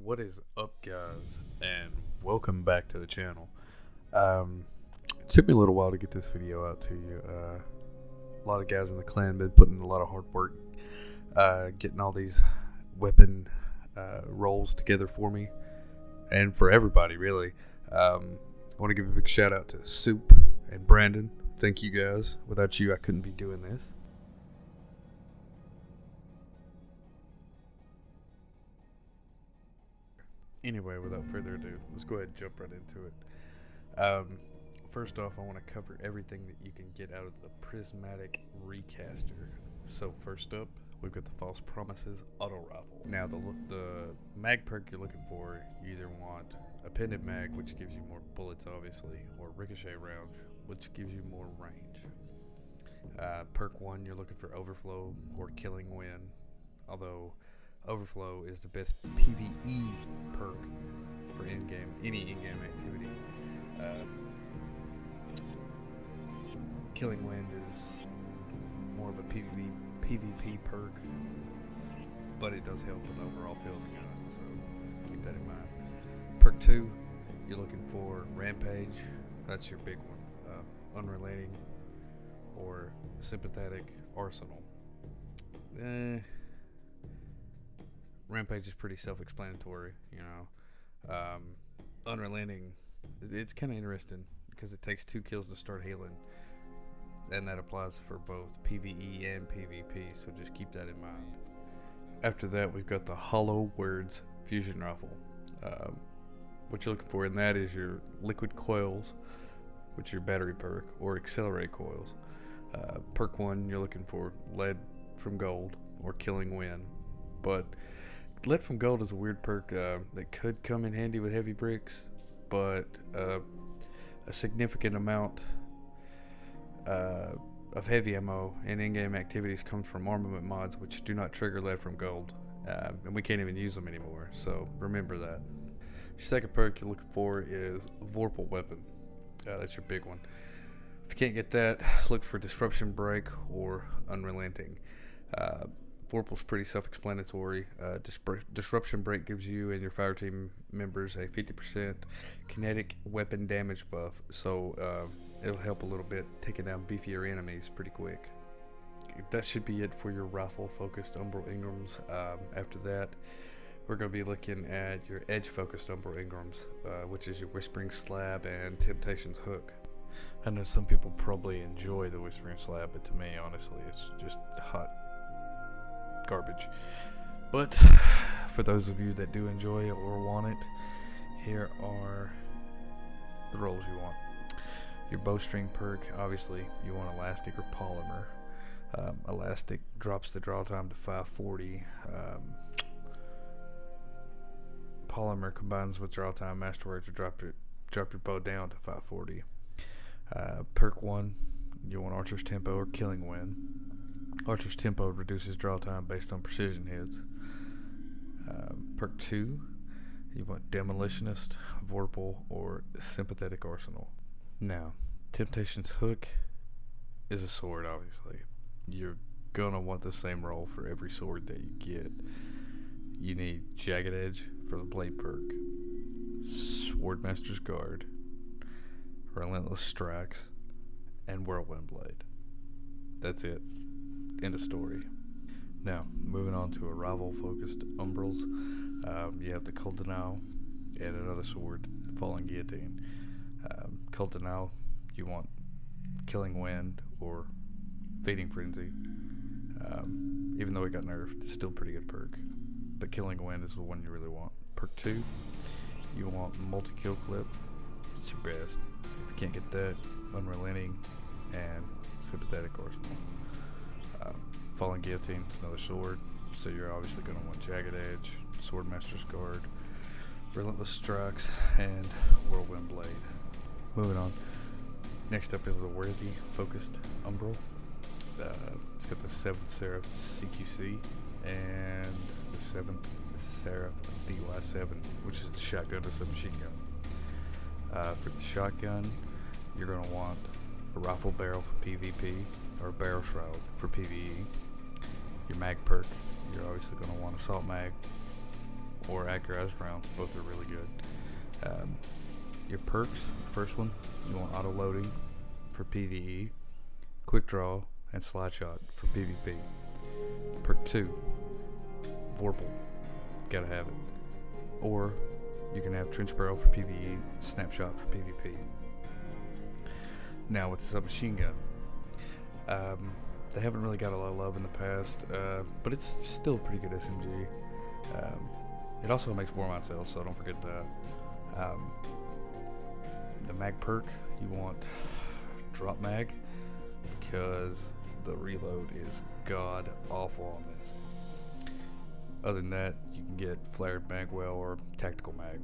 What is up, guys, and welcome back to the channel. It took me a little while to get this video out to you. A lot of guys in the clan been putting a lot of hard work getting all these weapon rolls together for me and for everybody, really. I want to give a big shout out to Soup and Brandon. Thank you, guys. Without you, I couldn't be doing this. Anyway, without further ado, let's go ahead and jump right into it. First off, I want to cover everything that you can get out of the Prismatic Recaster. So first up, we've got the False Promises Auto Rifle. Now, the mag perk you're looking for, you either want a Pendant Mag, which gives you more bullets, obviously, or Ricochet Round, which gives you more range. Perk 1, you're looking for Overflow or Killing Wind, although Overflow is the best PvE perk for any in-game activity. Killing Wind is more of a PvP perk, but it does help with overall field of gun, so keep that in mind. Perk 2, you're looking for Rampage. That's your big one. Unrelenting or Sympathetic Arsenal. Rampage is pretty self-explanatory, you know. Unrelenting, it's kind of interesting because it takes 2 kills to start healing, and that applies for both PvE and PvP, so just keep that in mind. After that, we've got the Hollow Words Fusion Rifle. What you're looking for in that is your Liquid Coils, which is your battery perk, or Accelerate Coils. Perk 1, you're looking for Lead from Gold or Killing Wind, but Lead from Gold is a weird perk that could come in handy with heavy bricks, but a significant amount of heavy ammo in in-game activities comes from armament mods, which do not trigger Lead from Gold, and we can't even use them anymore, so remember that. Your second perk you're looking for is Vorpal Weapon. That's your big one. If you can't get that, look for Disruption Break or Unrelenting. Vorpal's pretty self-explanatory. Disruption Break gives you and your fire team members a 50% kinetic weapon damage buff, so it'll help a little bit taking down beefier enemies pretty quick. That should be it for your rifle-focused Umbral Ingrams. After that, we're going to be looking at your edge-focused Umbral Ingrams, which is your Whispering Slab and Temptation's Hook. I know some people probably enjoy the Whispering Slab, but to me, honestly, it's just hot garbage. But for those of you that do enjoy it or want it, here are the rolls you want. Your Bowstring perk, obviously you want Elastic or Polymer. Elastic drops the draw time to 540. Polymer combines with draw time afterwards to drop your bow down to 540. Perk 1, you want Archer's Tempo or Killing Wind. Archer's Tempo reduces draw time based on precision hits. Perk 2, you want Demolitionist, Vorpal, or Sympathetic Arsenal. Now, Temptation's Hook is a sword, obviously. You're gonna want the same roll for every sword that you get. You need Jagged Edge for the Blade perk, Swordmaster's Guard, Relentless Strikes, and Whirlwind Blade. That's it. End of story. Now, moving on to arrival-focused Umbrals. You have the Cold Denial and another sword, the Falling Guillotine. Cold Denial, you want Killing Wind or Feeding Frenzy. Even though it got nerfed, it's still a pretty good perk. But Killing Wind is the one you really want. Perk 2, you want Multi-Kill Clip. It's your best. If you can't get that, Unrelenting and Sympathetic Arsenal. Falling Guillotine is another sword, so you're obviously going to want Jagged Edge, Swordmaster's Guard, Relentless Strikes, and Whirlwind Blade. Moving on. Next up is the Worthy Focused Umbral. It's got the 7th Seraph CQC and the 7th Seraph BY7, which is the shotgun to submachine gun. For the shotgun, you're going to want a Rifle Barrel for PvP or a Barrel Shroud for PvE. Your mag perk, you're obviously going to want Assault Mag or accurized rounds. Both are really good. Your perks, first one, you want auto loading for PvE, quick draw, and slide shot for PvP. Perk 2, Vorpal, gotta have it. Or you can have trench barrel for PvE, snapshot for PvP. Now with the submachine gun, they haven't really got a lot of love in the past, but it's still a pretty good SMG. It also makes more mine cells, so don't forget that. The mag perk, you want drop mag, because the reload is god awful on this. Other than that, you can get flared magwell or tactical mag.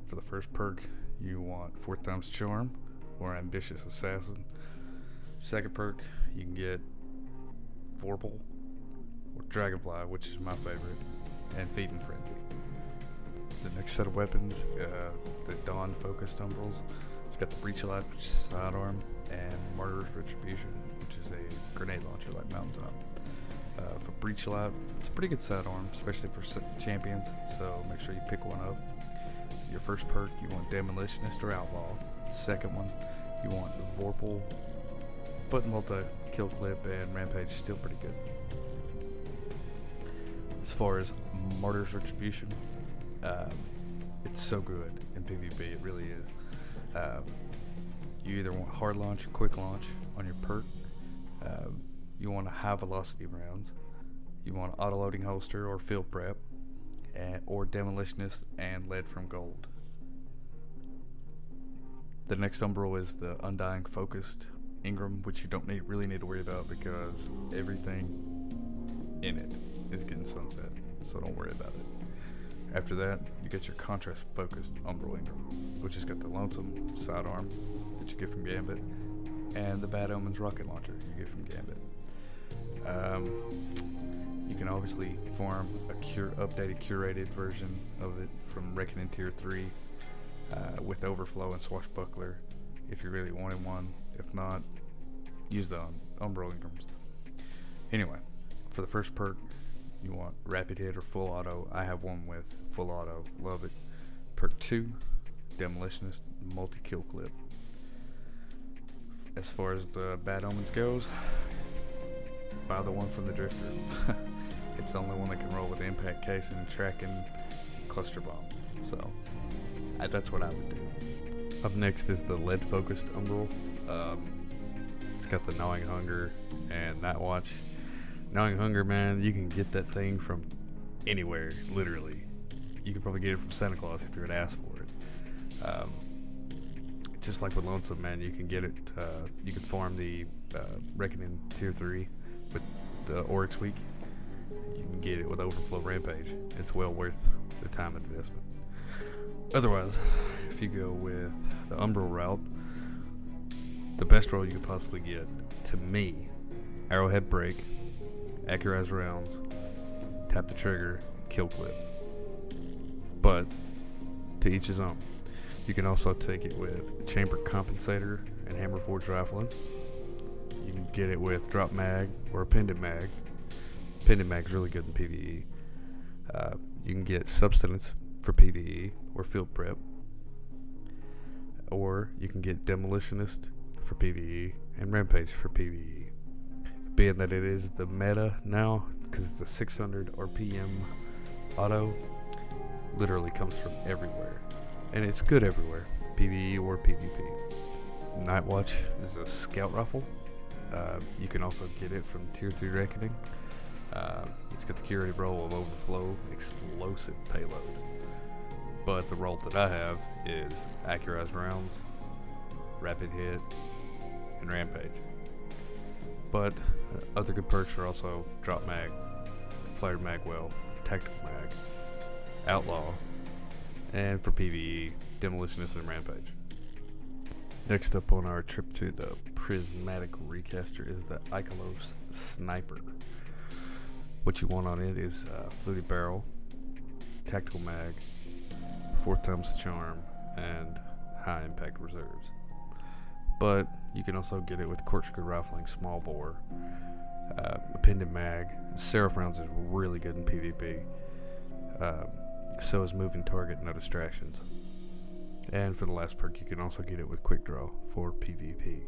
For the first perk, you want 4 times charm or ambitious assassin. Second perk, you can get Vorpal or dragonfly, which is my favorite, and feeding frenzy. The next set of weapons, the dawn focused umbrals. It's got the breach light, which is sidearm, and murderer's retribution, which is a grenade launcher like mountaintop. For breach light, it's a pretty good sidearm, especially for champions, so make sure you pick one up. Your first perk, you want demolitionist or outlaw. Second one, you want Vorpal, but multi-kill clip and rampage still pretty good. As far as martyr's retribution, it's so good in PvP, it really is. You either want hard launch or quick launch on your perk. You want a high velocity rounds. You want auto loading holster or field prep, or demolitionist and lead from gold. The next umbral is the undying focused Ingram, which you don't really need to worry about because everything in it is getting sunset, so don't worry about it. After that, you get your contrast focused Umbral Ingram, which has got the lonesome sidearm that you get from Gambit, and the Bad Omens rocket launcher you get from Gambit. You can obviously farm a updated curated version of it from Reckoning Tier 3 with Overflow and Swashbuckler if you really wanted one. If not, use the Umbral Ingrams. Anyway, for the first perk, you want rapid hit or full auto. I have one with full auto, love it. Perk 2, demolitionist, multi-kill clip. As far as the Bad Omens goes, buy the one from the Drifter. It's the only one that can roll with impact casing, tracking, cluster bomb. So that's what I would do. Up next is the lead focused Umbral. It's got the Gnawing Hunger and Night Watch. Gnawing Hunger, man, you can get that thing from anywhere, literally. You could probably get it from Santa Claus if you were to ask for it. Just like with Lonesome, man, you can get it. You can farm the Reckoning Tier 3 with the Oryx Week. You can get it with Overflow Rampage. It's well worth the time investment. Otherwise, if you go with the Umbral route, the best roll you could possibly get, to me, Arrowhead Break, Accurized Rounds, Tap the Trigger, Kill Clip. But, to each his own. You can also take it with Chamber Compensator and Hammer Forged Rifling. You can get it with Drop Mag or Appended Mag. Appended Mag's really good in PvE. You can get Substance for PvE or Field Prep. Or you can get Demolitionist for PvE and Rampage for PvE. Being that it is the meta now, because it's a 600 RPM auto, literally comes from everywhere. And it's good everywhere, PvE or PvP. Night Watch is a scout rifle. You can also get it from Tier 3 Reckoning. It's got the curated roll of Overflow, explosive payload. But the roll that I have is Accurized Rounds, Rapid Hit, and Rampage. But other good perks are also Drop Mag, Flared Magwell, Tactical Mag, Outlaw, and for PvE, Demolitionist and Rampage. Next up on our trip to the Prismatic Recaster is the Ikelos Sniper. What you want on it is Fluted Barrel, Tactical Mag, 4 times Charm, and High Impact Reserves. But you can also get it with Corkscrew Rifling, Small Bore, Appended Mag. Seraph Rounds is really good in PvP. So is moving target, no distractions. And for the last perk, you can also get it with quick draw for PvP.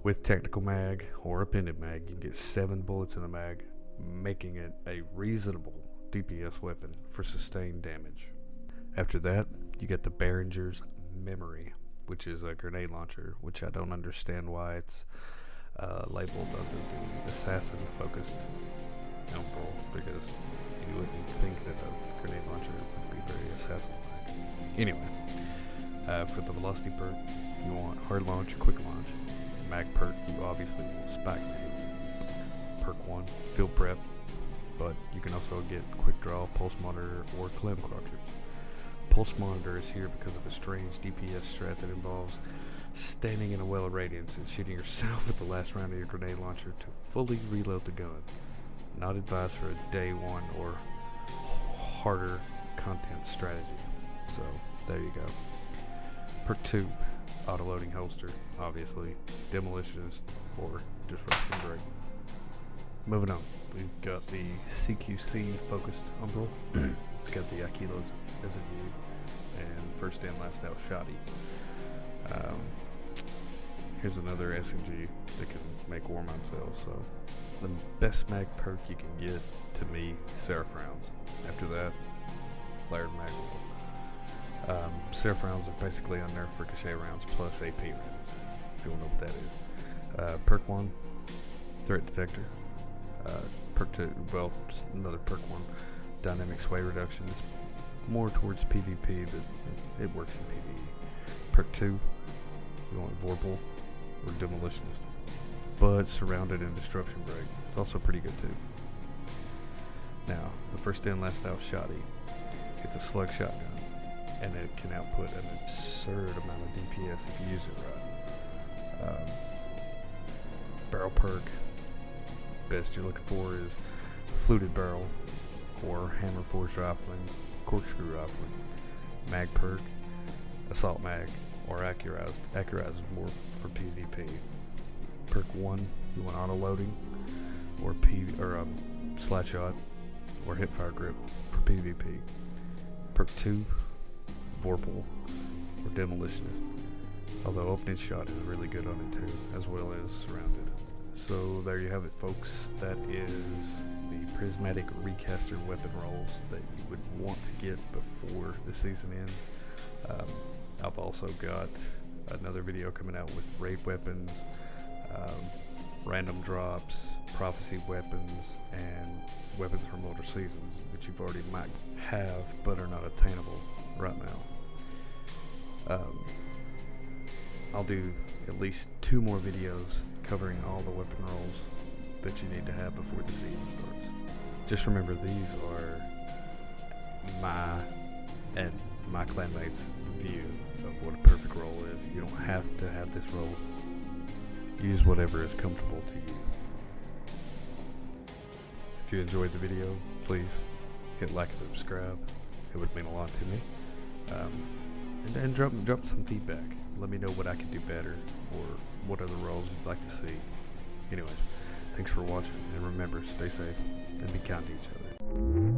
With technical mag or appended mag, you can get 7 bullets in the mag, making it a reasonable DPS weapon for sustained damage. After that, you get the BERENGER'S memory, which is a grenade launcher, which I don't understand why it's labeled under the assassin focused Umbral, because you wouldn't think that a grenade launcher would be very assassin-like. Anyway, for the velocity perk, you want hard launch, quick launch. Mag perk, you obviously want spike grenades. Perk 1, field prep, but you can also get quick draw, pulse monitor, or clem cartridge. Pulse monitor is here because of a strange DPS strat that involves standing in a well of radiance and shooting yourself at the last round of your grenade launcher to fully reload the gun. Not advised for a day 1 or harder content strategy. So there you go. Perk 2, auto-loading holster, obviously, demolitionist, or disruption break. Moving on, we've got the CQC focused Umbral. It's got the Akilos SMG and first in last out shoddy. Here's another SMG that can make war mine cells. So the best mag perk you can get, to me, Seraph rounds. After that, flared mag. Seraph rounds are basically unnerved ricochet rounds plus AP rounds, if you want to know what that is. Perk 1, threat detector. Perk 2, well, another perk 1, dynamic sway reduction. It's more towards PvP, but it works in PvE. Perk 2, you want Vorpal or Demolitionist, but surrounded in disruption break. It's also pretty good too. Now, the first in last out shoddy. It's a slug shotgun, and it can output an absurd amount of DPS if you use it right. Barrel perk, best you're looking for is fluted barrel or hammer forged rifling, corkscrew rifling. Mag perk, assault mag, or accurized is more for PvP. Perk 1, you want auto loading or slide shot or hipfire grip for PvP. Perk 2, Vorpal or Demolitionist, although opening shot is really good on it too, as well as surrounded. So there you have it, folks. That is the Prismatic Recaster weapon rolls that you would want to get before the season ends. I've also got another video coming out with raid weapons, random drops, prophecy weapons, and weapons from older seasons that you've already might have but are not attainable right now. I'll do at least 2 more videos covering all the weapon rolls that you need to have before the season starts. Just remember, these are my and my clanmates' view of what a perfect roll is. You don't have to have this roll. Use whatever is comfortable to you. If you enjoyed the video, please hit like and subscribe. It would mean a lot to me. And drop some feedback. Let me know what I can do better or what other roles you'd like to see. Anyways, thanks for watching, and remember, stay safe and be kind to each other.